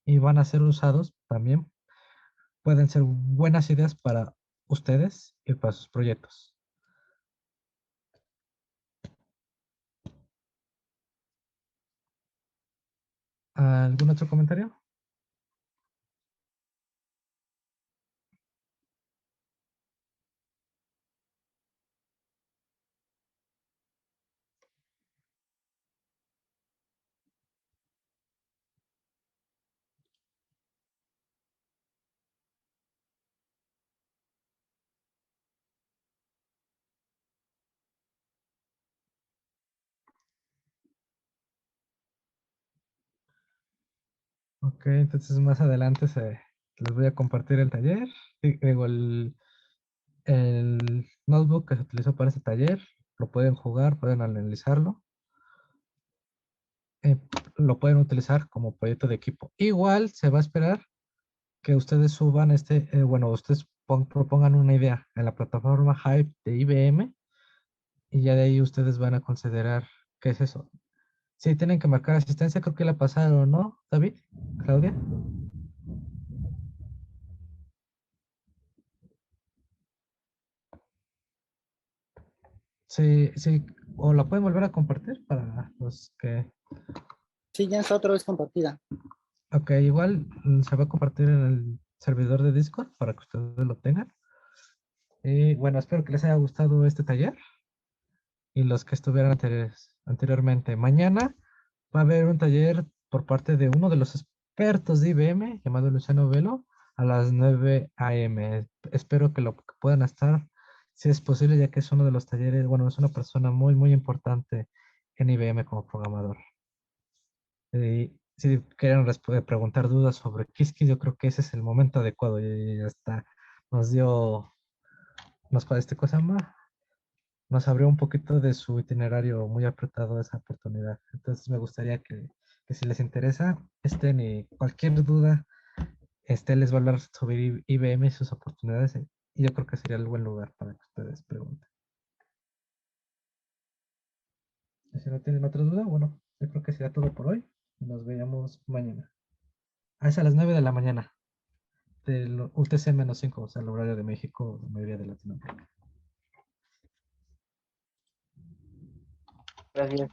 Y van a ser usados también, pueden ser buenas ideas para ustedes y para sus proyectos. ¿Algún otro comentario? Ok, entonces más adelante les voy a compartir el taller. Digo, el notebook que se utilizó para este taller. Lo pueden jugar, pueden analizarlo. eh, lo pueden utilizar como proyecto de equipo. Igual se va a esperar que ustedes suban bueno, ustedes propongan una idea en la plataforma Hype de IBM y ya de ahí ustedes van a considerar qué es eso. Si tienen que marcar asistencia, creo que la pasaron, ¿no, David? ¿Claudia? Sí, sí, o la pueden volver a compartir para los que... Sí, ya está otra vez compartida. Ok, igual se va a compartir en el servidor de Discord para que ustedes lo tengan. Y bueno, espero que les haya gustado este taller y los que estuvieran anteriormente. Mañana va a haber un taller por parte de uno de los expertos de IBM llamado Luciano Velo a las 9 a.m. Espero que lo que puedan estar, si es posible, ya que es uno de los talleres, bueno, es una persona muy, muy importante en IBM como programador. Si quieren preguntar dudas sobre Qiskit, yo creo que ese es el momento adecuado. Ya está. Nos dio, este cosa más, nos abrió un poquito de su itinerario muy apretado esa oportunidad. Entonces me gustaría que si les interesa, estén y cualquier duda, les va a hablar sobre IBM y sus oportunidades. Y yo creo que sería el buen lugar para que ustedes pregunten. Y si no tienen otra duda, bueno, yo creo que será todo por hoy. Nos veamos mañana. Es a las 9 de la mañana. Del UTC-5, o sea, el horario de México, la mayoría de Latinoamérica. Gracias.